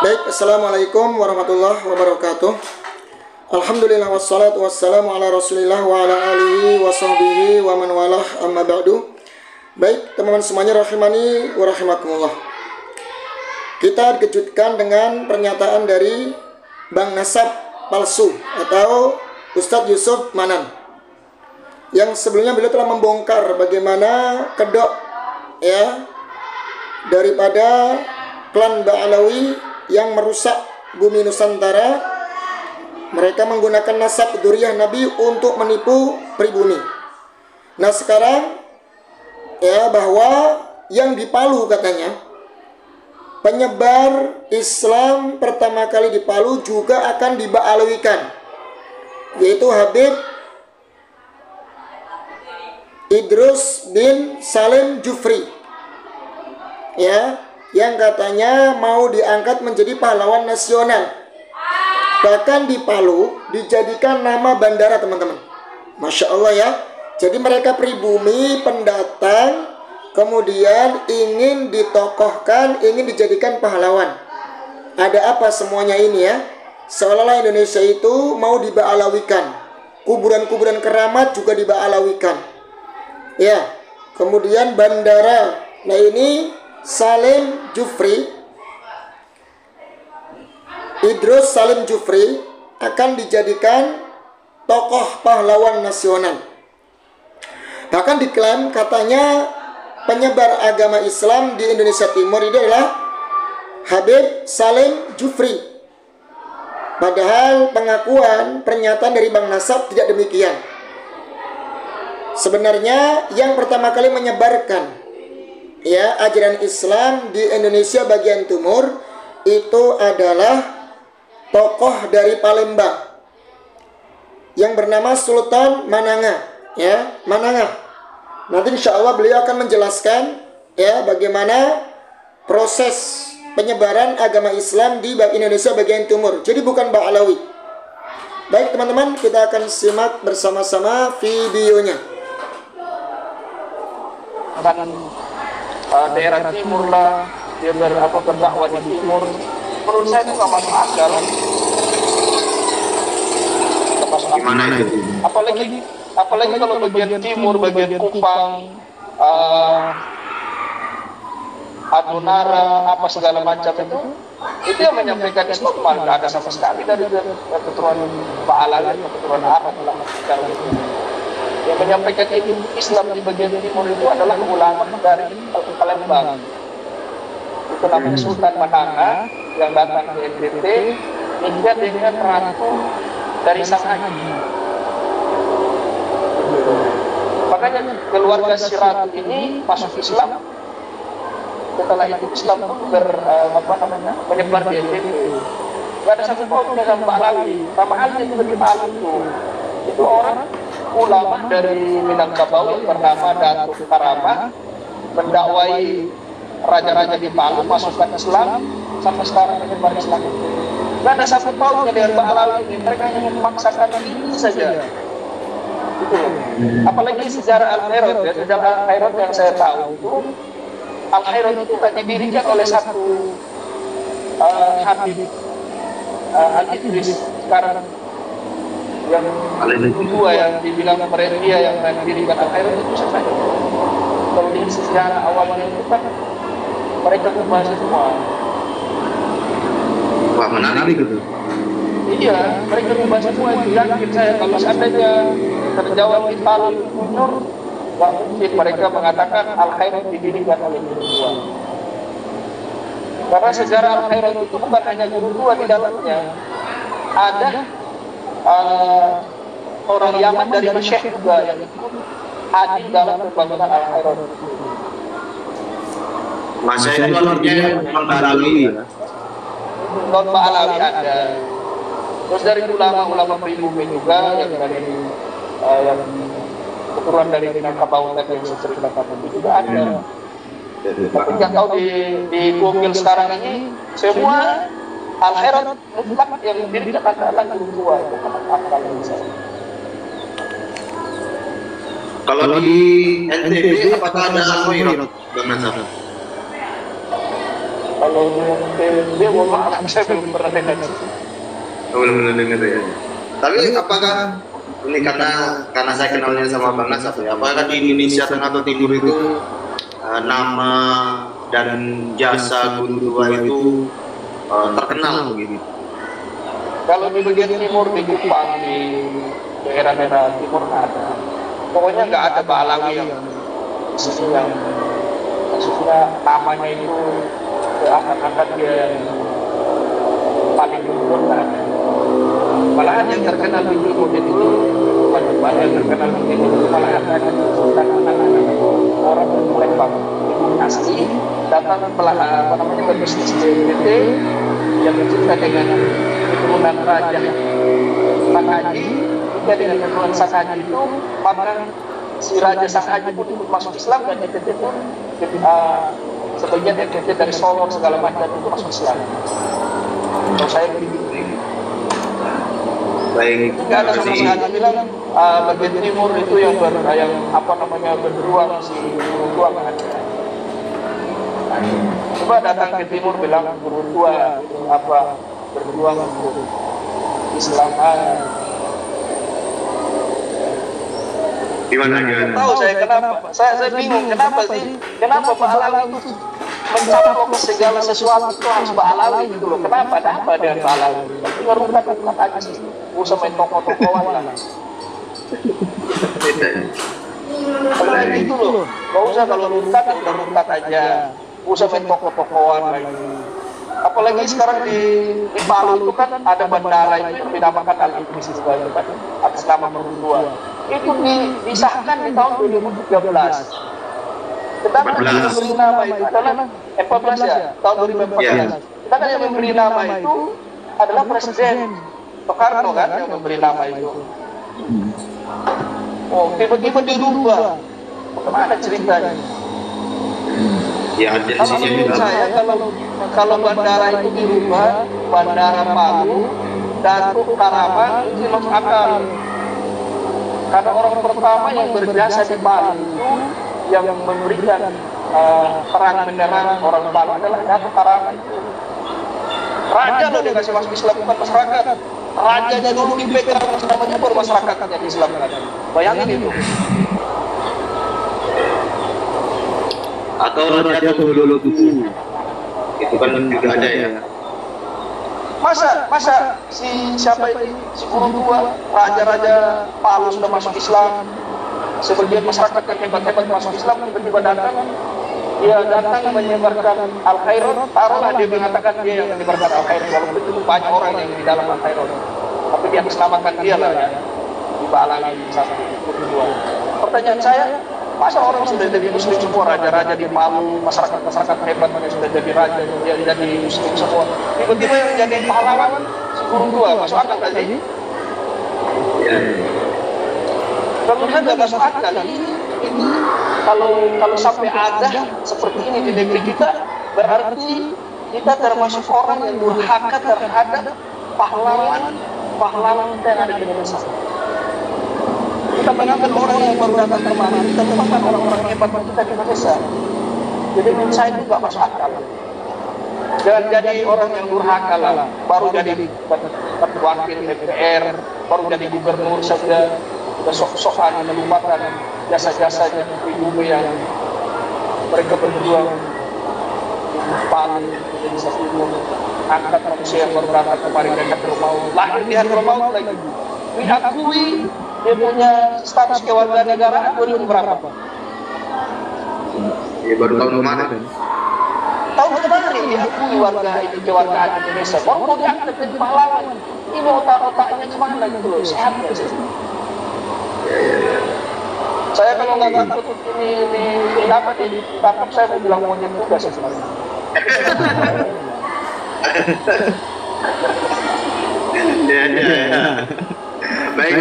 Baik, Assalamualaikum warahmatullahi wabarakatuh. Alhamdulillah wassalatu wassalamu ala rasulillah wa ala alihi wa sahbihi wa man walah amma ba'du. Baik, teman-teman semuanya rahimani wa rahimakumullah. Kita dikejutkan dengan pernyataan dari Bang Nasab palsu atau Ustadz Yusuf Manan, yang sebelumnya beliau telah membongkar bagaimana kedok ya daripada klan Ba'alawi yang merusak bumi Nusantara. Mereka menggunakan nasab dzurriyyah Nabi untuk menipu pribumi. Nah sekarang ya bahwa yang di Palu katanya penyebar Islam pertama kali di Palu juga akan diba'alawikan, yaitu Habib Idrus bin Salim Jufri ya, yang katanya mau diangkat menjadi pahlawan nasional. Bahkan di Palu dijadikan nama bandara, teman-teman. Masya Allah ya. Jadi mereka pribumi, pendatang, kemudian ingin ditokohkan, ingin dijadikan pahlawan. Ada apa semuanya ini ya? Seolah-olah Indonesia itu mau diba'alawikan. Kuburan-kuburan keramat juga diba'alawikan ya. Kemudian bandara. Nah ini Salim Jufri, Idrus Salim Jufri akan dijadikan tokoh pahlawan nasional. Bahkan diklaim katanya penyebar agama Islam di Indonesia Timur ini adalah Habib Salim Jufri. Padahal pengakuan pernyataan dari Bang Nasab tidak demikian. Sebenarnya yang pertama kali menyebarkan ya ajaran Islam di Indonesia bagian timur itu adalah tokoh dari Palembang yang bernama Sultan Mananga ya, Mananga. Nanti insya Allah beliau akan menjelaskan ya bagaimana proses penyebaran agama Islam di Indonesia bagian timur. Jadi bukan Ba'alawi. Baik teman-teman, kita akan simak bersama-sama videonya. Daerah timur lah, dia berdakwah di timur. Menurut saya itu nggak masuk akal. Gimana itu? Apalagi kalau bagian timur, bagian Kupang, Adunara, apa segala macam itu yang menyampaikan Islam malah nggak ada sama sekali dari keturunan Ba'alawi, keturunan Arab lah. Yang menyampaikan Islam di bagian timur itu adalah ulama dari Palembang. Itu namanya Sultan Mananga yang datang ke NTT hingga dengan ratu dari sang haji. Makanya keluarga si ratu ini masuk Islam. Setelah itu Islam itu menyebar di NTT. Tidak ada satu kaum dengan Ba'alawi. Sama halnya juga di Palu itu orang ulama dari Minangkabau yang bernama Datuk Karama mendakwai raja-raja di Palu masukkan Islam sampai sekarang menyebar Islam. Tidak ada satu kaumnya dengan Ba'alawi, mereka hanya memaksakan ini saja. Itu. Apalagi sejarah Al-Khairot ya, sejarah Al-Khairot yang saya tahu itu Al-Khairot itu didirikan oleh satu Habib Al-Idris sekarang yang kedua yang dibilang mereka yang mendirikan Al-Khairot itu saja. Kalau di sejarah awalnya itu kan mereka membahas semua. Wah menarik itu. Iya, mereka membahas semua itu. Yakin saya kalau seandainya terjawab di Palu Munur, nggak mungkin mereka mengatakan Al-Khairot didirikan oleh guru tua. Karena sejarah Al-Khairot itu bukan hanya guru tua di dalamnya, ada orang Yaman dari Syekh juga yang ikut hadir dalam pembangunan Al-Khairot. Masa itu artinya non Ba'alawi ya? Non Ba'alawi ada. Terus dari ulama-ulama pribumi juga yang dari yang keturunan dari Minangkabau yang saya ceritakan itu juga ada. Tapi yang tahu di Google sekarang ini semua Al-Khairot mutlak yang didirikan adalah guru tua itu akal bisa. Kalau di NTB apakah ada Al-Khairot? Kalau dia mau maaf, saya belum pernah dengar. Belum dengar ya. Tapi apakah ini karena saya kenalnya sama Bang Nasaf ya, apakah di Indonesia Tengah atau Timur itu nama dan jasa guru tua itu terkenal begitu? Kalau di bagian timur, di Kupang, di daerah-daerah timur ada. Pokoknya nggak ada Pak Alawi yang maksudnya namanya itu akan dia yang paling dulu kan. Malahan yang terkenal di timur itu bukan yang terkenal di timur itu malahan ada orang berlembang asli datang berbisnis di NTT yang bercerita dengan keturunan raja Sakaji. Jika dengan keturunan Sakaji itu maka si raja Sakaji pun ikut masuk Islam dan NTT pun sebagian NTT dari Solo segala macam itu masuk Islam. Kalau saya begitu. Baik. Tidak ada sama sekali bilang bagian timur itu yang berberuang si guru tua kan. Coba datang ke timur bilang guru tua berjuang untuk Islam. Gimana? Tahu saya kenapa? Saya bingung kenapa Pak Alawi itu mencaplok segala sesuatu itu harus Pak Alawi gitu loh. Kenapa? Ada apa dengan Pak Alawi? Tinggal rukat aja sih. Usah main tokoh-tokohan lah. Kalau gitu loh, nggak usah kalau rukat ya udah rukat aja. Usah main tokoh-tokohan lagi. Apalagi sekarang di Palu itu kan ada bandara yang dinamakan Al-Idris atas nama guru tua. Itu disahkan di tahun 2013. Tetapi yang memberi nama itu adalah 14 ya, tahun 2014. Tetapi yang memberi nama itu adalah Presiden Soekarno kan yang memberi nama itu. Oh, tiba-tiba dirubah. Bagaimana ceritanya? Ya, Kalau menurut saya kalau bandara itu dirubah, Bandara Palu, Datuk Karaman itu masuk akal. Karena orang pertama yang berjasa di Palu itu yang memberikan terang benderang orang Palu adalah Datuk Karaman itu. Raja loh dikasih masuk Islam bukan masyarakat. Rajanya dulu dipegang namanya baru masyarakatnya di Islam. Bayangin itu. Atau Raja Tololo Tuku, itu kan juga ada ya. Masa si guru tua, raja-raja Palu sudah masuk Islam, sebagian masyarakat yang hebat-hebat masuk Islam tiba-tiba datang menyebarkan al-khairun, taruhlah dia mengatakan dia yang menyebarkan al-khairun, walaupun itu banyak orang yang di dalam al-khairun, tapi dia menamakan dia lah ya, dibalangi satu dua. Pertanyaan saya, masa orang sudah jadi muslim semua, raja-raja di Palu, masyarakat hebat yang sudah jadi raja, dia jadi muslim semua, tiba-tiba yang jadi pahlawan si guru tua, masuk akal tadi? Kalau nggak masuk akal, kalau sampai ada seperti ini di negeri kita, berarti kita termasuk orang yang durhaka terhadap pahlawan kita yang ada di Indonesia. Kita mengambil orang yang baru datang kemari, kita lupakan orang-orang hebat kita di Indonesia. Jadi menurut saya itu nggak masuk akal. Jangan jadi orang yang durhaka lah, baru jadi wakil DPR, baru jadi gubernur saja, sudah sok-sokan melupakan jasa-jasanya ibu yang mereka berjuang Palu menjadi satu angkat manusia yang baru datang kemarin dan Hadramaut, lahir di Hadramaut lagi, diakui dia punya status kewarganegaraan 2000 berapa? Ya baru tahun kemarin. Tahun kemarin diakui warga itu kewargaan Indonesia, baru mau diangkat jadi pahlawan. Ini otak-otaknya kemana gitu loh, sehat ya sih. Saya kalau nggak takut ini apa ditangkap, saya mau bilang monyet juga sebenarnya. Ya. Baik,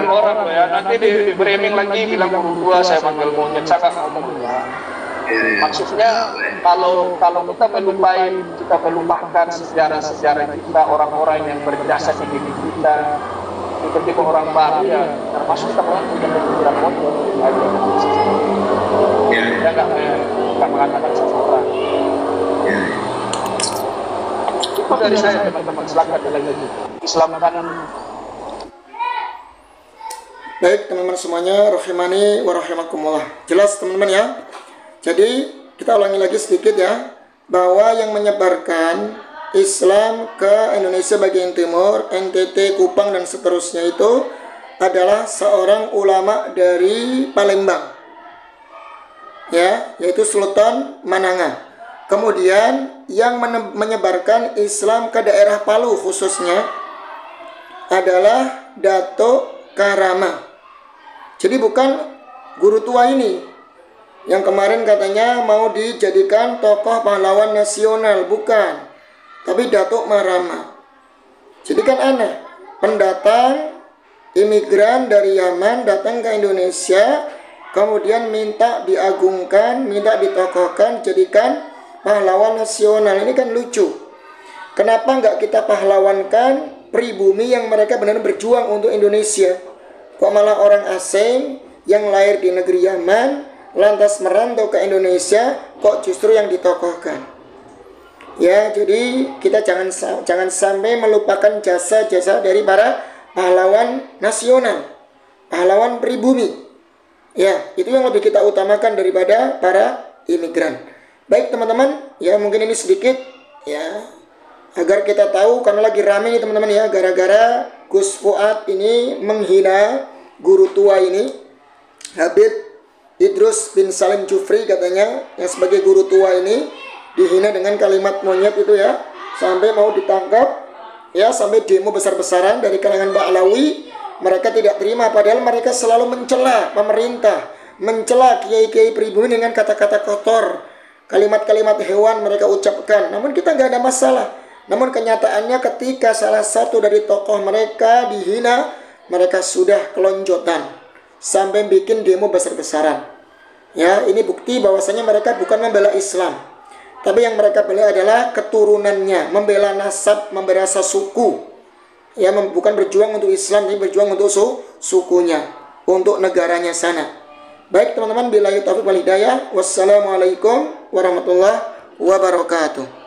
orang ya, nanti di framing lagi bilang guru tua saya panggil monyet, saya nggak ngomong ya. Maksudnya kalau kita melupakan sejarah kita, orang-orang yang berjasa di negeri kita, tiba-tiba orang baru ya, termasuk teman yang berpikiran bodoh aja. Ya nggak mengatakan seseorang. Itu dari saya teman-teman, silakan lagi Islamkan. Baik teman-teman semuanya, rahimani wa rahimakumullah. Jelas teman-teman ya. Jadi kita ulangi lagi sedikit ya, bahwa yang menyebarkan Islam ke Indonesia bagian timur, NTT, Kupang dan seterusnya itu adalah seorang ulama dari Palembang. Ya, yaitu Sultan Mananga. Kemudian yang menyebarkan Islam ke daerah Palu khususnya adalah Datuk Karama. Jadi bukan guru tua ini yang kemarin katanya mau dijadikan tokoh pahlawan nasional, bukan. Tapi Datuk Marama. Jadi kan aneh, pendatang imigran dari Yaman datang ke Indonesia, kemudian minta diagungkan, minta ditokohkan, jadikan pahlawan nasional. Ini kan lucu. Kenapa nggak kita pahlawankan pribumi yang mereka benar-benar berjuang untuk Indonesia? Kok malah orang asing yang lahir di negeri Yaman lantas merantau ke Indonesia kok justru yang ditokohkan? Ya, jadi kita jangan sampai melupakan jasa-jasa dari para pahlawan nasional, pahlawan pribumi. Ya, itu yang lebih kita utamakan daripada para imigran. Baik teman-teman, ya mungkin ini sedikit ya agar kita tahu, karena lagi rame nih teman-teman ya, gara-gara Gus Fuad ini menghina guru tua ini, Habib Idrus bin Salim Jufri katanya, yang sebagai guru tua ini dihina dengan kalimat monyet itu ya, sampai mau ditangkap ya, sampai demo besar-besaran dari kalangan Ba'alawi. Mereka tidak terima, padahal mereka selalu mencela pemerintah, mencela kiai-kiai pribumi dengan kata-kata kotor, kalimat-kalimat hewan mereka ucapkan. Namun kita nggak ada masalah. Namun kenyataannya ketika salah satu dari tokoh mereka dihina, mereka sudah kelonjotan sampai bikin demo besar-besaran. Ya, ini bukti bahwasanya mereka bukan membela Islam, tapi yang mereka bela adalah keturunannya, membela nasab, membela suku. Ya, bukan berjuang untuk Islam, tapi berjuang untuk sukunya, untuk negaranya sana. Baik teman-teman, billahi taufiq wal hidayah. Wassalamualaikum warahmatullahi wabarakatuh.